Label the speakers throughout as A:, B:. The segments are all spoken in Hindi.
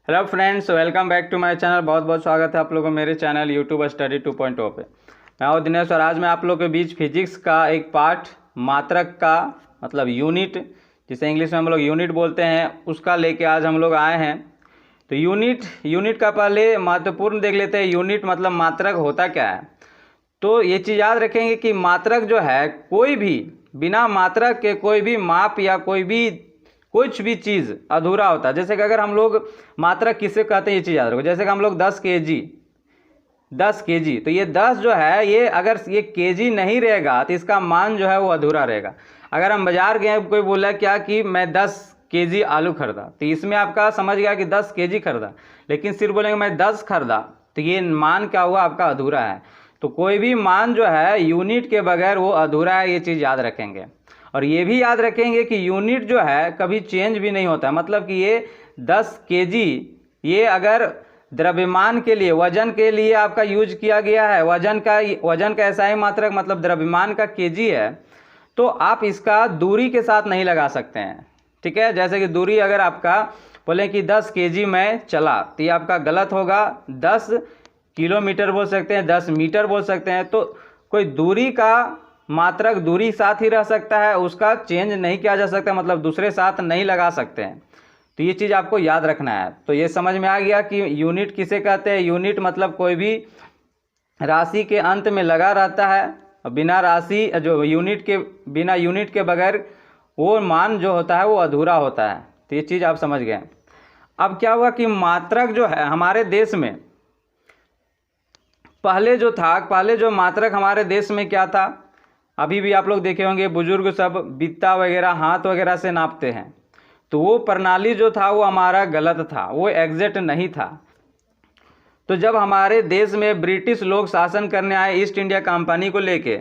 A: Hello friends, welcome back to my channel. बहुत बहुत स्वागत है आप लोगों को मेरे चैनल यूट्यूब स्टडी 2.0 पे। मैं हूं दिनेश और आज मैं आप लोगों के बीच फिजिक्स का एक पार्ट मात्रक का मतलब यूनिट, जिसे इंग्लिश में हम लोग यूनिट बोलते हैं, उसका लेके आज हम लोग आए हैं। तो यूनिट का पहले महत्वपूर्ण देख लेते हैं। यूनिट मतलब मात्रक होता क्या है। तो ये चीज़ याद रखेंगे कि मात्रक जो है कोई भी बिना मात्रक के कोई भी माप या कुछ भी चीज़ अधूरा होता है। जैसे कि अगर हम लोग मात्रक किसे कहते हैं ये चीज़ याद रखो। जैसे कि हम लोग 10 केजी तो ये 10 जो है, ये अगर ये केजी नहीं रहेगा तो इसका मान जो है वो अधूरा रहेगा। अगर हम बाजार गए, कोई बोला क्या कि मैं 10 केजी आलू खरीदा, तो इसमें आपका समझ गया कि 10 केजी खरीदा, लेकिन सिर्फ बोलेंगे मैं 10 खरीदा, तो ये मान क्या हुआ, आपका अधूरा है। तो कोई भी मान जो है यूनिट के बगैर वो अधूरा है, ये चीज़ याद रखेंगे। और ये भी याद रखेंगे कि यूनिट जो है कभी चेंज भी नहीं होता है। मतलब कि ये 10 केजी ये अगर द्रव्यमान के लिए, वजन के लिए आपका यूज किया गया है, वजन का ऐसा ही मात्रक मतलब द्रव्यमान का केजी है, तो आप इसका दूरी के साथ नहीं लगा सकते हैं। ठीक है, जैसे कि दूरी अगर आपका बोले कि 10 केजी में चला, तो ये आपका गलत होगा। 10 किलोमीटर बोल सकते हैं, 10 मीटर बोल सकते हैं। तो कोई दूरी का मात्रक दूरी साथ ही रह सकता है, उसका चेंज नहीं किया जा सकता, मतलब दूसरे साथ नहीं लगा सकते हैं। तो ये चीज़ आपको याद रखना है। तो ये समझ में आ गया कि यूनिट किसे कहते हैं। यूनिट मतलब कोई भी राशि के अंत में लगा रहता है, बिना राशि जो बिना यूनिट के बगैर वो मान जो होता है वो अधूरा होता है। तो ये चीज़ आप समझ गए। अब क्या हुआ कि मात्रक जो है हमारे देश में पहले जो मात्रक हमारे देश में क्या था, अभी भी आप लोग देखे होंगे बुजुर्ग सब बित्ता वगैरह हाथ वगैरह से नापते हैं। तो वो प्रणाली जो था वो हमारा गलत था, वो एग्जैक्ट नहीं था। तो जब हमारे देश में ब्रिटिश लोग शासन करने आए ईस्ट इंडिया कंपनी को लेके,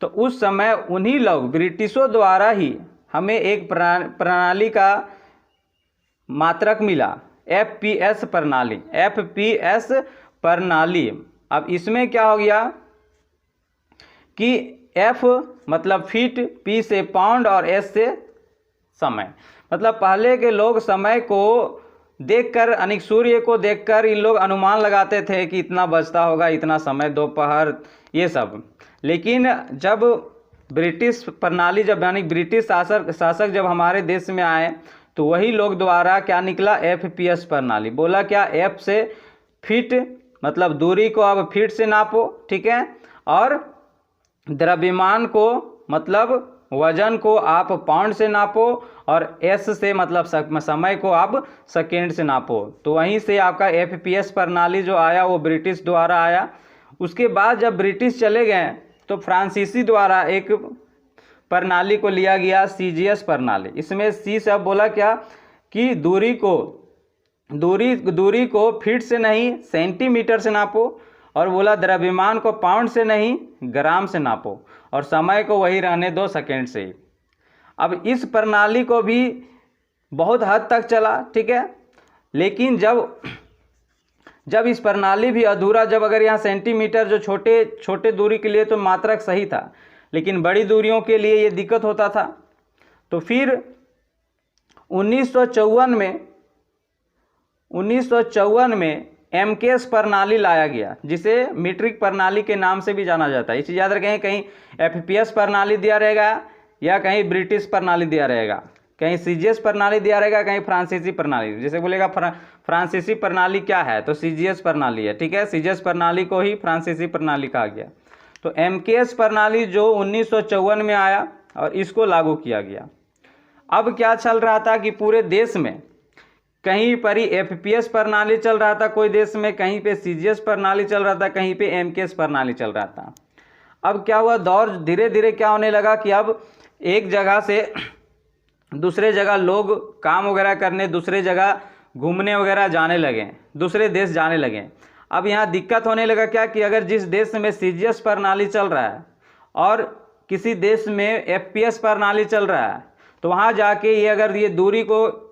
A: तो उस समय उन्हीं लोग ब्रिटिशों द्वारा ही हमें एक प्रणाली का मात्रक मिला, एफपीएस प्रणाली। अब इसमें क्या हो गया कि एफ मतलब फीट, पी से पाउंड और एस से समय। मतलब पहले के लोग समय को देखकर, सूर्य को देखकर इन लोग अनुमान लगाते थे कि इतना बजता होगा, इतना समय, दोपहर, ये सब। लेकिन जब ब्रिटिश प्रणाली यानी ब्रिटिश शासक जब हमारे देश में आए, तो वही लोग द्वारा क्या निकला, एफपीएस प्रणाली। बोला क्या, एफ से फीट मतलब दूरी को अब फीट से नापो, ठीक है, और द्रव्यमान को मतलब वजन को आप पाउंड से नापो, और एस से मतलब समय को आप सेकेंड से नापो। तो वहीं से आपका एफपीएस प्रणाली जो आया वो ब्रिटिश द्वारा आया। उसके बाद जब ब्रिटिश चले गए तो फ्रांसीसी द्वारा एक प्रणाली को लिया गया, सीजीएस प्रणाली। इसमें सी से अब बोला क्या कि दूरी को फीट से नहीं सेंटीमीटर से नापो, और बोला द्रव्यमान को पाउंड से नहीं ग्राम से नापो, और समय को वही रहने दो, सेकेंड से ही। अब इस प्रणाली को भी बहुत हद तक चला, ठीक है, लेकिन जब इस प्रणाली भी अधूरा, जब अगर यहाँ सेंटीमीटर जो छोटे दूरी के लिए तो मात्रक सही था, लेकिन बड़ी दूरियों के लिए ये दिक्कत होता था। तो फिर 1954 में एमकेएस प्रणाली लाया गया, जिसे मीट्रिक प्रणाली के नाम से भी जाना जाता है। इस चीज़ याद रखें, कहीं एफपीएस प्रणाली दिया रहेगा या कहीं ब्रिटिश प्रणाली दिया रहेगा, कहीं सीजीएस प्रणाली दिया रहेगा, कहीं फ्रांसीसी प्रणाली। जैसे बोलेगा फ्रांसीसी प्रणाली क्या है, तो सीजीएस प्रणाली है, ठीक है। सीजीएस प्रणाली को ही फ्रांसीसी प्रणाली कहा गया। तो एमकेएस प्रणाली जो 1954 में आया और इसको लागू किया गया। अब क्या चल रहा था कि पूरे देश में कहीं पर ही एफपीएस प्रणाली चल रहा था, कोई देश में कहीं पे सीजीएस प्रणाली चल रहा था, कहीं पे एमकेएस प्रणाली चल रहा था। अब क्या हुआ, दौर धीरे धीरे क्या होने लगा कि अब एक जगह से दूसरे जगह लोग काम वगैरह करने, दूसरे जगह घूमने वगैरह जाने लगे, दूसरे देश जाने लगे। अब यहाँ दिक्कत होने लगा क्या कि अगर जिस देश में सीजीएस प्रणाली चल रहा है और किसी देश में एफपीएस प्रणाली चल रहा है, तो वहाँ जाके ये अगर ये दूरी को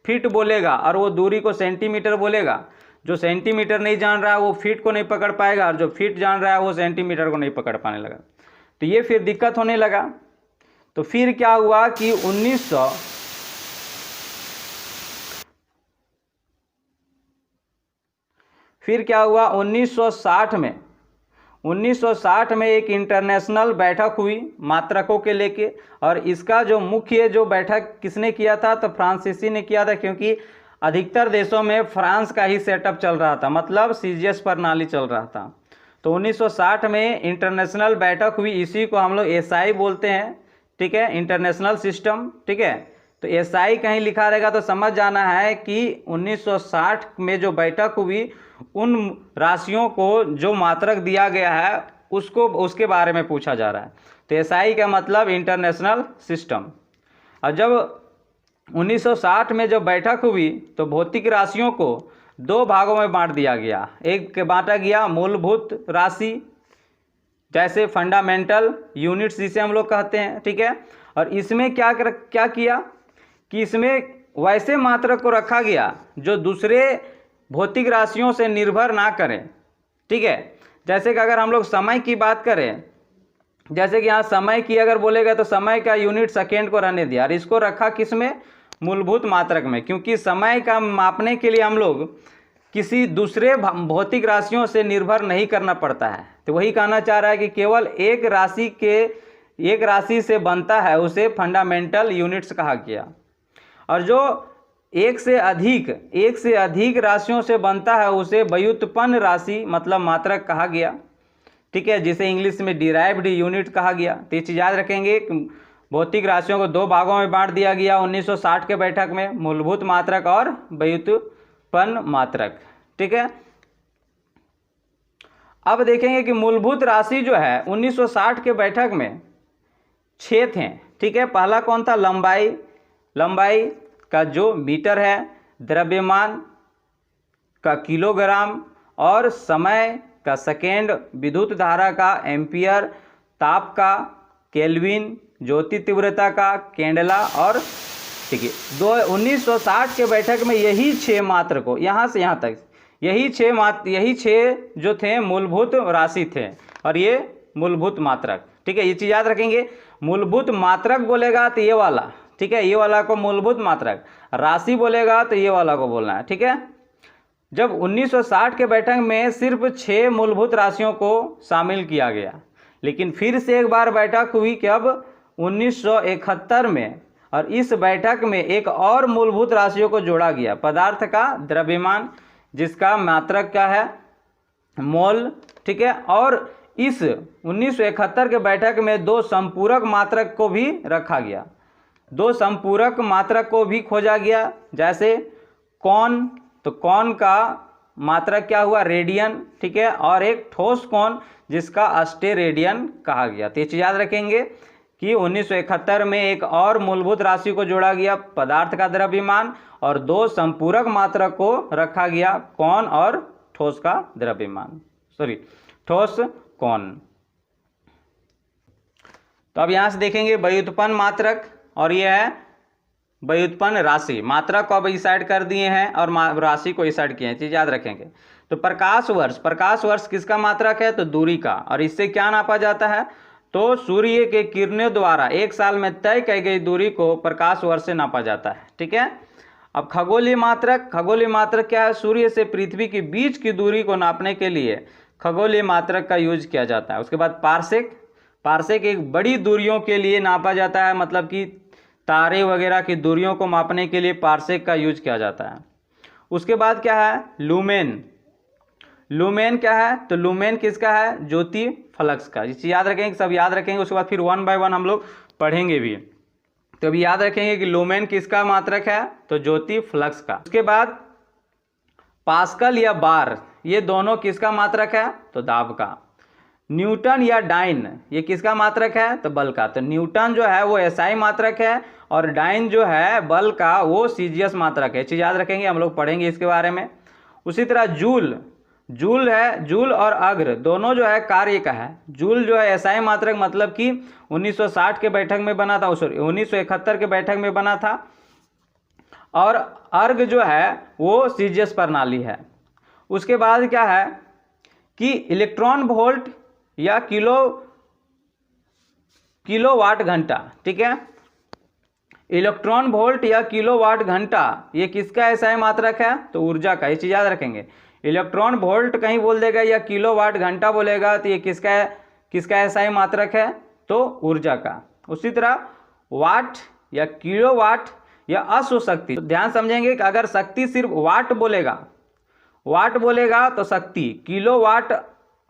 A: फीट बोलेगा और वो दूरी को सेंटीमीटर बोलेगा, जो सेंटीमीटर नहीं जान रहा है वो फीट को नहीं पकड़ पाएगा, और जो फीट जान रहा है वो सेंटीमीटर को नहीं पकड़ पाने लगा। तो ये फिर दिक्कत होने लगा। तो फिर क्या हुआ कि 1900 फिर क्या हुआ 1960 में एक इंटरनेशनल बैठक हुई मात्रकों के लेके, और इसका जो मुख्य जो बैठक किसने किया था, तो फ्रांसीसी ने किया था, क्योंकि अधिकतर देशों में फ्रांस का ही सेटअप चल रहा था, मतलब सीजीएस प्रणाली चल रहा था। तो 1960 में इंटरनेशनल बैठक हुई, इसी को हम लोग एसआई बोलते हैं, ठीक है, इंटरनेशनल सिस्टम, ठीक है। तो एसआई कहीं लिखा रहेगा तो समझ जाना है कि 1960 में जो बैठक हुई उन राशियों को जो मात्रक दिया गया है उसको उसके बारे में पूछा जा रहा है। तो एसआई का मतलब इंटरनेशनल सिस्टम। और जब 1960 में जब बैठक हुई तो भौतिक राशियों को दो भागों में बांट दिया गया। एक बांटा गया मूलभूत राशि, जैसे फंडामेंटल यूनिट्स जिसे हम लोग कहते हैं, ठीक है। और इसमें क्या किया कि इसमें वैसे मात्रक को रखा गया जो दूसरे भौतिक राशियों से निर्भर ना करें, ठीक है। जैसे कि अगर हम लोग समय की बात करें, जैसे कि यहाँ समय की अगर बोलेगा तो समय का यूनिट सेकेंड को रहने दिया, और इसको रखा किस में, मूलभूत मात्रक में, क्योंकि समय का मापने के लिए हम लोग किसी दूसरे भौतिक राशियों से निर्भर नहीं करना पड़ता है। तो वही कहना चाह रहा है कि केवल एक राशि से बनता है उसे फंडामेंटल यूनिट्स कहा गया, और जो एक से अधिक राशियों से बनता है उसे व्युत्पन्न राशि मतलब मात्रक कहा गया, ठीक है, जिसे इंग्लिश में डिराइव्ड यूनिट कहा गया। तो ये चीज़ याद रखेंगे, भौतिक राशियों को दो भागों में बांट दिया गया 1960 के बैठक में, मूलभूत मात्रक और व्युत्पन्न मात्रक, ठीक है। अब देखेंगे कि मूलभूत राशि जो है 1960 के बैठक में 6 थे, ठीक है। पहला कौन था, लंबाई का जो मीटर है, द्रव्यमान का किलोग्राम, और समय का सेकेंड, विद्युत धारा का एम्पियर, ताप का केल्विन, ज्योति तीव्रता का कैंडेला, और ठीक है 1960 के बैठक में यही 6 मात्र को यहाँ से यहाँ तक यही 6 जो थे मूलभूत राशि थे, और ये मूलभूत मात्रक, ठीक है। ये चीज़ याद रखेंगे, मूलभूत मात्रक बोलेगा तो ये वाला, ठीक है, ये वाला को मूलभूत मात्रक, राशि बोलेगा तो ये वाला को बोलना है, ठीक है। जब 1960 के बैठक में सिर्फ 6 मूलभूत राशियों को शामिल किया गया, लेकिन फिर से एक बार बैठक हुई कि अब 1971 में, और इस बैठक में एक और मूलभूत राशियों को जोड़ा गया, पदार्थ का द्रव्यमान जिसका मात्रक क्या है, मोल, ठीक है। और इस 1971 के बैठक में 2 संपूरक मात्रक को भी रखा गया, 2 संपूरक मात्रक को भी खोजा गया, जैसे कौन, तो कौन का मात्रक क्या हुआ, रेडियन, ठीक है, और एक ठोस कौन जिसका अस्टेरेडियन कहा गया। तो ये चीज़ याद रखेंगे कि 1971 में एक और मूलभूत राशि को जोड़ा गया, पदार्थ का द्रव्यमान, और 2 संपूरक मात्रक को रखा गया, कौन और ठोस का द्रव्यमान, ठोस कौन। तो अब यहाँ से देखेंगे व्युत्पन्न मात्रक, और यह है व्युत्पन्न राशि। मात्रक को अब इस साइड कर दिए हैं और राशि को इस साइड किए हैं, चीज़ याद रखेंगे। तो प्रकाश वर्ष किसका मात्रक है, तो दूरी का, और इससे क्या नापा जाता है, तो सूर्य के किरणों द्वारा एक साल में तय की गई दूरी को प्रकाश वर्ष से नापा जाता है, ठीक है। अब खगोलीय मात्रक क्या है, सूर्य से पृथ्वी के बीच की दूरी को नापने के लिए खगोलीय मात्रक का यूज किया जाता है। उसके बाद पार्सेक एक बड़ी दूरियों के लिए नापा जाता है, मतलब कि तारे वगैरह की दूरियों को मापने के लिए पार्सेक का यूज किया जाता है। उसके बाद क्या है, लूमेन क्या है, तो लूमेन किसका है, ज्योति फ्लक्स का। इस याद रखेंगे, सब याद रखेंगे, उसके बाद फिर 1 बाय 1 हम लोग पढ़ेंगे भी। तो अभी याद रखेंगे कि लूमेन किसका मात्रक है, तो ज्योति फ्लक्स का। उसके बाद पास्कल या बार, ये दोनों किसका मात्रक है, तो दाब का। न्यूटन या डाइन, ये किसका मात्रक है, तो बल का। तो न्यूटन जो है वो एसआई मात्रक है, और डाइन जो है बल का वो सीजीएस मात्रक है। चीज़ याद रखेंगे, हम लोग पढ़ेंगे इसके बारे में। उसी तरह जूल और अग्र दोनों जो है कार्य का है। जूल जो है एसआई मात्रक, मतलब कि 1960 के बैठक में बना था, 1971 के बैठक में बना था, और अर्ग जो है वो सीजीएस प्रणाली है। उसके बाद क्या है कि इलेक्ट्रॉन वोल्ट या किलोवाट घंटा, ठीक है, इलेक्ट्रॉन वोल्ट या किलोवाट घंटा ये किसका एसआई मात्रक है, तो ऊर्जा का। ये चीज याद रखेंगे, इलेक्ट्रॉन वोल्ट कहीं बोल देगा या किलोवाट घंटा बोलेगा तो ये किसका SI मात्रक है, तो ऊर्जा का। उसी तरह वाट या किलोवाट या अश्व शक्ति, तो ध्यान समझेंगे कि अगर शक्ति सिर्फ वाट बोलेगा तो शक्ति, किलोवाट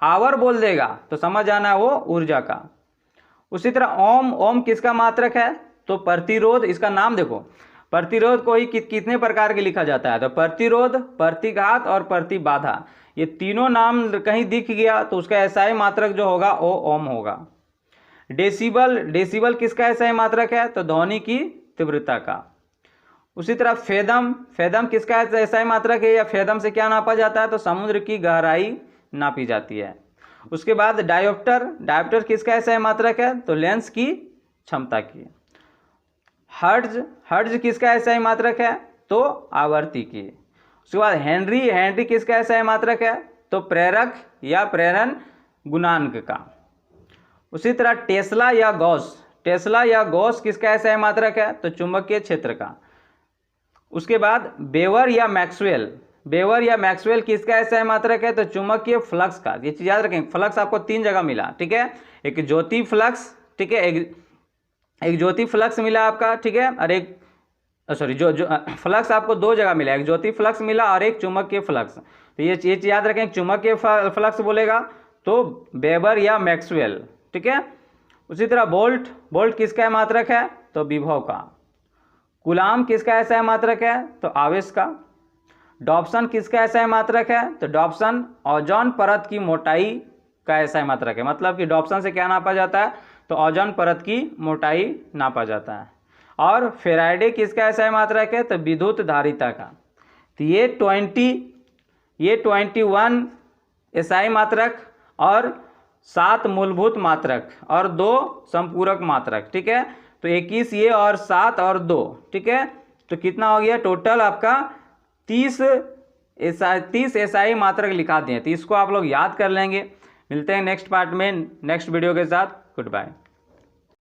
A: आवर बोल देगा तो समझ आना वो ऊर्जा का। उसी तरह ओम किसका मात्रक है, तो प्रतिरोध। इसका नाम देखो, प्रतिरोध को ही कितने प्रकार के लिखा जाता है, तो प्रतिरोध, प्रतिघात और प्रतिबाधा, ये तीनों नाम कहीं दिख गया तो उसका SI मात्रक जो होगा वो ओम होगा। डेसिबल किसका SI मात्रक है, तो ध्वनि की तीव्रता का। उसी तरह फेदम किसका SI मात्रक है, या फेदम से क्या नापा जाता है, तो समुद्र की गहराई नापी जाती है। उसके बाद डायोप्टर किसका SI मात्रक है, तो लेंस की क्षमता की। हर्ट्ज किसका SI मात्रक है, तो आवर्ती की। उसके बाद हेनरी किसका SI मात्रक है, तो प्रेरक या प्रेरण गुणांक का। उसी तरह टेस्ला या गॉस किसका SI मात्रक है, तो चुंबकीय क्षेत्र का। उसके बाद बेवर या मैक्सवेल किसका SI मात्रक है, तो चुंबकीय फ्लक्स का। ये चीज याद रखें, फ्लक्स आपको 3 जगह मिला, ठीक है, एक ज्योति फ्लक्स, ठीक है, एक ज्योति फ्लक्स मिला आपका, ठीक है, और एक जो फ्लक्स आपको 2 जगह मिला, एक ज्योति फ्लक्स मिला और एक चुंबकीय फ्लक्स। तो ये चीज याद रखें, चुंबकीय फ्लक्स बोलेगा तो बेवर या मैक्सवेल, ठीक है। उसी तरह वोल्ट किसका मात्रक है, तो विभव का। कूलाम किसका SI मात्रक है, तो आवेश का। डॉप्सन किसका SI मात्रक है, तो डॉप्सन ओजोन परत की मोटाई का SI मात्रक है। मतलब कि डॉप्सन से क्या नापा जाता है, तो ओजोन परत की मोटाई नापा जाता है। और फेराडे किसका SI मात्रक है, तो विद्युत धारिता का। तो ये 21 SI मात्रक और 7 मूलभूत मात्रक और 2 संपूरक मात्रक, ठीक है। तो 21 ये और 7 और 2, ठीक है। तो कितना हो गया टोटल आपका 30 SI मात्रक लिखा दिए। तो इसको आप लोग याद कर लेंगे। मिलते हैं नेक्स्ट पार्ट में नेक्स्ट वीडियो के साथ। Good bye.